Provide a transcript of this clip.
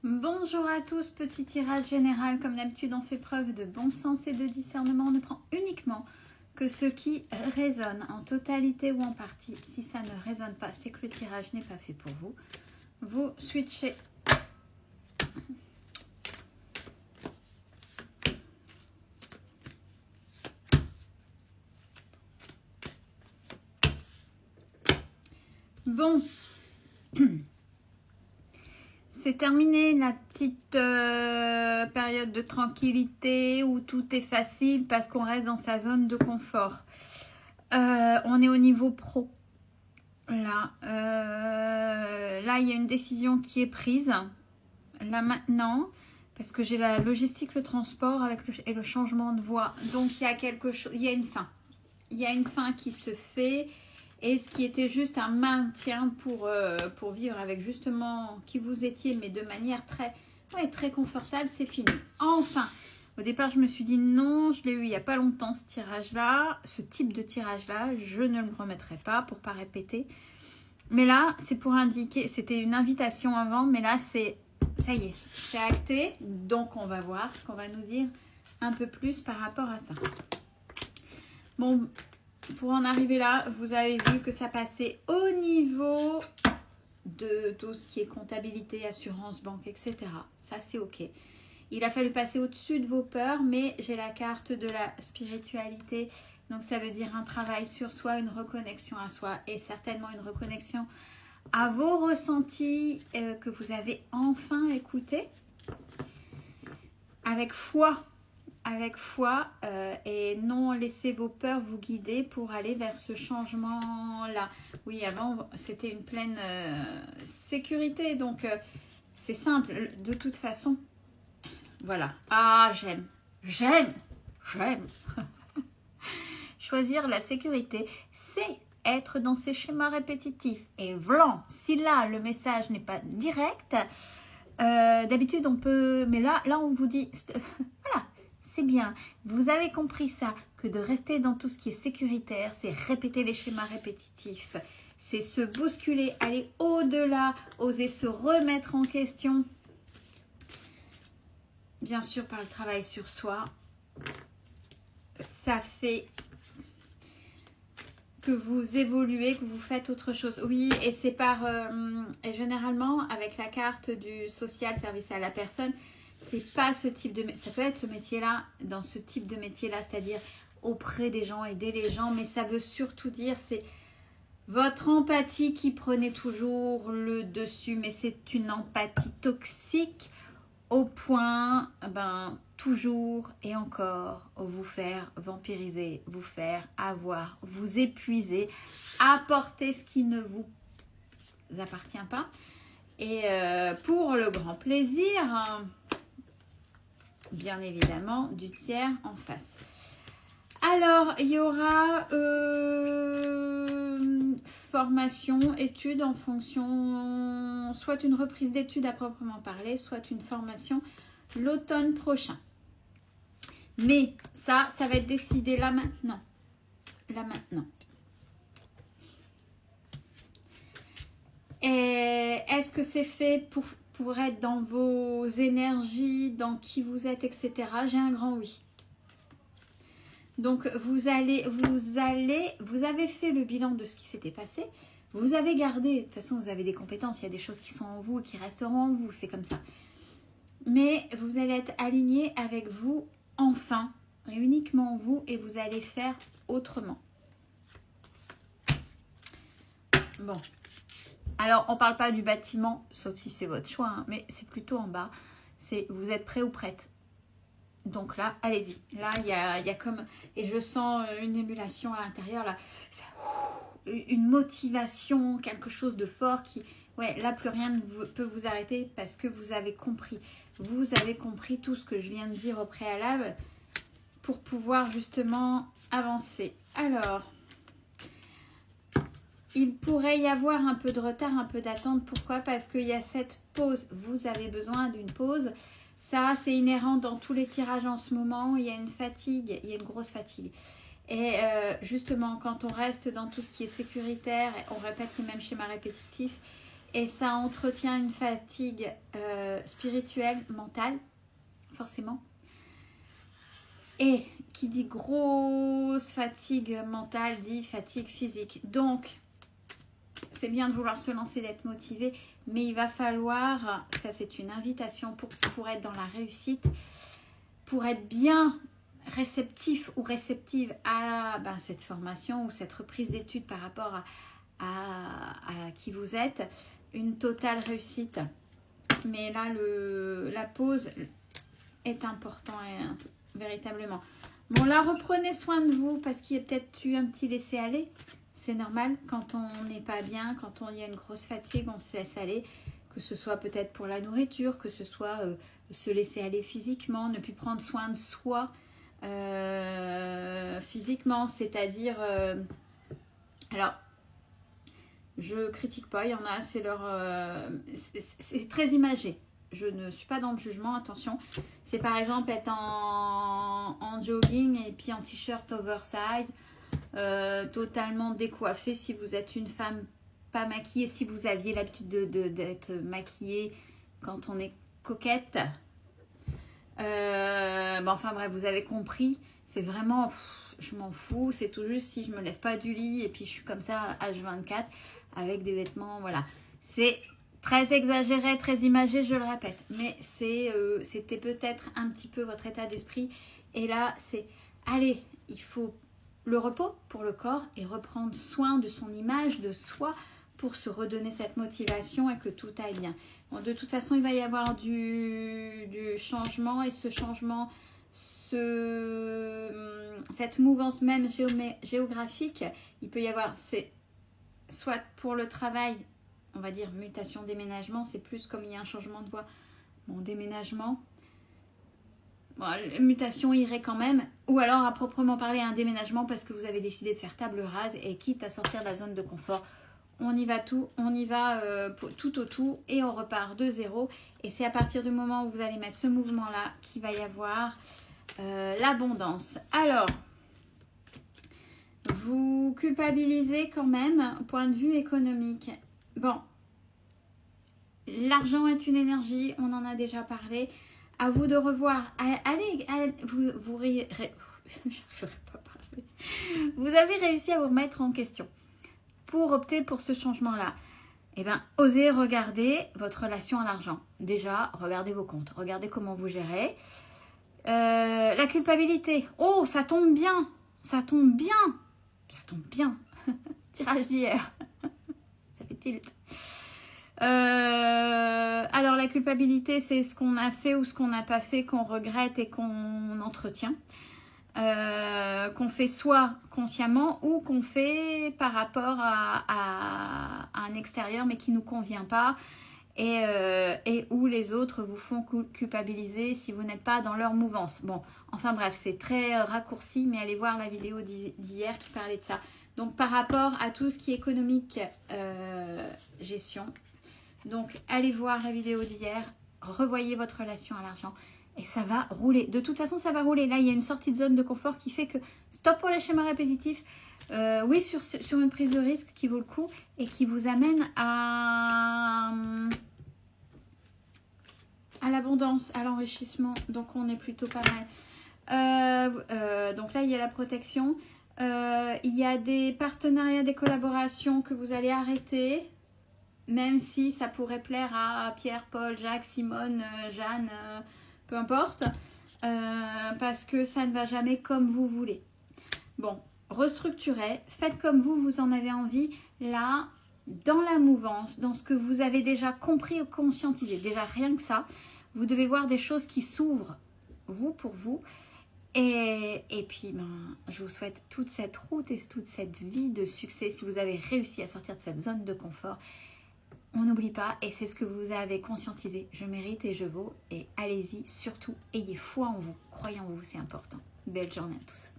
Bonjour à tous, petit tirage général. Comme d'habitude, on fait preuve de bon sens et de discernement. On ne prend uniquement que ce qui résonne en totalité ou en partie. Si ça ne résonne pas, c'est que le tirage n'est pas fait pour vous. Vous switchez. Bon. C'est terminé la petite période de tranquillité où tout est facile parce qu'on reste dans sa zone de confort. On est au niveau pro. Là, il y a une décision qui est prise. Là maintenant, parce que j'ai la logistique, le transport et le changement de voie. Donc il y a quelque chose, il y a une fin. Il y a une fin qui se fait. Et ce qui était juste un maintien pour vivre avec justement qui vous étiez, mais de manière très confortable, c'est fini. Enfin, au départ, je me suis dit non, je l'ai eu il n'y a pas longtemps, ce tirage-là, ce type de tirage-là, je ne le remettrai pas pour ne pas répéter. Mais là, c'est pour indiquer, c'était une invitation avant, mais là, ça y est, c'est acté. Donc, on va voir ce qu'on va nous dire un peu plus par rapport à ça. Bon, pour en arriver là, vous avez vu que ça passait au niveau de tout ce qui est comptabilité, assurance, banque, etc. Ça, c'est OK. Il a fallu passer au-dessus de vos peurs, mais j'ai la carte de la spiritualité. Donc, ça veut dire un travail sur soi, une reconnexion à soi et certainement une reconnexion à vos ressentis que vous avez enfin écoutés avec foi. Et non laissez vos peurs vous guider pour aller vers ce changement-là. Oui, avant, c'était une pleine sécurité. Donc, c'est simple. De toute façon, voilà. Ah, j'aime. Choisir la sécurité, c'est être dans ces schémas répétitifs. Et voilà, si là, le message n'est pas direct, d'habitude, on peut... Mais là, on vous dit... Voilà. C'est bien, vous avez compris ça, que de rester dans tout ce qui est sécuritaire, c'est répéter les schémas répétitifs, c'est se bousculer, aller au-delà, oser se remettre en question. Bien sûr, par le travail sur soi, ça fait que vous évoluez, que vous faites autre chose. Oui, et c'est et généralement, avec la carte du social, service à la personne, c'est pas ce type de... Ça peut être ce métier-là, dans ce type de métier-là, c'est-à-dire auprès des gens, aider les gens, mais ça veut surtout dire, c'est votre empathie qui prenait toujours le dessus, mais c'est une empathie toxique au point, toujours et encore, vous faire vampiriser, vous faire avoir, vous épuiser, apporter ce qui ne vous appartient pas. Et pour le grand plaisir... bien évidemment, du tiers en face. Alors, il y aura formation, études en fonction, soit une reprise d'études à proprement parler, soit une formation l'automne prochain. Mais ça va être décidé là maintenant. Et est-ce que c'est fait pour être dans vos énergies, dans qui vous êtes, etc. J'ai un grand oui. Donc, vous avez fait le bilan de ce qui s'était passé. Vous avez gardé, de toute façon, vous avez des compétences. Il y a des choses qui sont en vous et qui resteront en vous. C'est comme ça. Mais vous allez être aligné avec vous, enfin, et uniquement vous, et vous allez faire autrement. Bon. Alors, on ne parle pas du bâtiment, sauf si c'est votre choix, hein, mais c'est plutôt en bas. C'est vous êtes prêt ou prête. Donc là, allez-y. Là, il y a comme... Et je sens une émulation à l'intérieur, là. Une motivation, quelque chose de fort qui... Ouais, là, plus rien ne peut vous arrêter parce que vous avez compris. Vous avez compris tout ce que je viens de dire au préalable pour pouvoir justement avancer. Alors... il pourrait y avoir un peu de retard, un peu d'attente. Pourquoi? Parce qu'il y a cette pause. Vous avez besoin d'une pause. Ça, c'est inhérent dans tous les tirages en ce moment. Il y a une fatigue, il y a une grosse fatigue. Et justement, quand on reste dans tout ce qui est sécuritaire, on répète le même schéma répétitif, Et ça entretient une fatigue spirituelle, mentale, forcément. Et qui dit grosse fatigue mentale, dit fatigue physique. Donc, c'est bien de vouloir se lancer, d'être motivé, mais il va falloir, ça c'est une invitation pour être dans la réussite, pour être bien réceptif ou réceptive à cette formation ou cette reprise d'études par rapport à qui vous êtes, une totale réussite. Mais là, la pause est importante, véritablement. Bon, là, reprenez soin de vous parce qu'il y a peut-être eu un petit laisser-aller. C'est normal, quand on n'est pas bien, quand il y a une grosse fatigue, on se laisse aller. Que ce soit peut-être pour la nourriture, que ce soit se laisser aller physiquement, ne plus prendre soin de soi physiquement. C'est-à-dire... alors, je critique pas, il y en a, c'est leur... c'est très imagé. Je ne suis pas dans le jugement, attention. C'est par exemple être en jogging et puis en t-shirt oversize, totalement décoiffé si vous êtes une femme pas maquillée, si vous aviez l'habitude d'être maquillée quand on est coquette. Enfin bref, vous avez compris. C'est vraiment, je m'en fous. C'est tout juste si je me lève pas du lit et puis je suis comme ça H24 avec des vêtements, voilà. C'est très exagéré, très imagé, je le répète. Mais c'était peut-être un petit peu votre état d'esprit. Et là, c'est, allez, il faut le repos pour le corps et reprendre soin de son image, de soi, pour se redonner cette motivation et que tout aille bien. Bon, de toute façon, il va y avoir du changement et ce changement, cette mouvance même géographique, il peut y avoir, c'est soit pour le travail, on va dire mutation, déménagement, c'est plus comme il y a un changement de voie. Bon, déménagement, bon, mutation irait quand même, ou alors à proprement parler un déménagement parce que vous avez décidé de faire table rase et quitte à sortir de la zone de confort. On y va tout au tout et on repart de zéro. Et c'est à partir du moment où vous allez mettre ce mouvement-là qu'il va y avoir l'abondance. Alors, vous culpabilisez quand même, point de vue économique. Bon, l'argent est une énergie, on en a déjà parlé. À vous de revoir. Allez, vous avez réussi à vous remettre en question. Pour opter pour ce changement-là, eh bien, osez regarder votre relation à l'argent. Déjà, regardez vos comptes, regardez comment vous gérez. La culpabilité. Oh, ça tombe bien, ça tombe bien, ça tombe bien. Tirage d'hier. Ça fait tilt. Alors, la culpabilité, c'est ce qu'on a fait ou ce qu'on n'a pas fait, qu'on regrette et qu'on entretient. Qu'on fait soit consciemment ou qu'on fait par rapport à un extérieur mais qui ne nous convient pas et où les autres vous font culpabiliser si vous n'êtes pas dans leur mouvance. Bon, enfin bref, c'est très raccourci, mais allez voir la vidéo d'hier qui parlait de ça. Donc par rapport à tout ce qui est économique, gestion, donc allez voir la vidéo d'hier, revoyez votre relation à l'argent. Et ça va rouler. De toute façon, ça va rouler. Là, il y a une sortie de zone de confort qui fait que stop pour les schémas répétitifs. Oui, sur une prise de risque qui vaut le coup et qui vous amène à l'abondance, à l'enrichissement. Donc, on est plutôt pas mal. Donc là, il y a la protection. Il y a des partenariats, des collaborations que vous allez arrêter. Même si ça pourrait plaire à Pierre, Paul, Jacques, Simone, Jeanne... peu importe, parce que ça ne va jamais comme vous voulez. Bon, restructurez, faites comme vous en avez envie. Là, dans la mouvance, dans ce que vous avez déjà compris ou conscientisé, déjà rien que ça, vous devez voir des choses qui s'ouvrent, vous pour vous. Et puis, je vous souhaite toute cette route et toute cette vie de succès si vous avez réussi à sortir de cette zone de confort. On n'oublie pas, et c'est ce que vous avez conscientisé, je mérite et je vaux, et allez-y, surtout, ayez foi en vous, croyez en vous, c'est important. Belle journée à tous.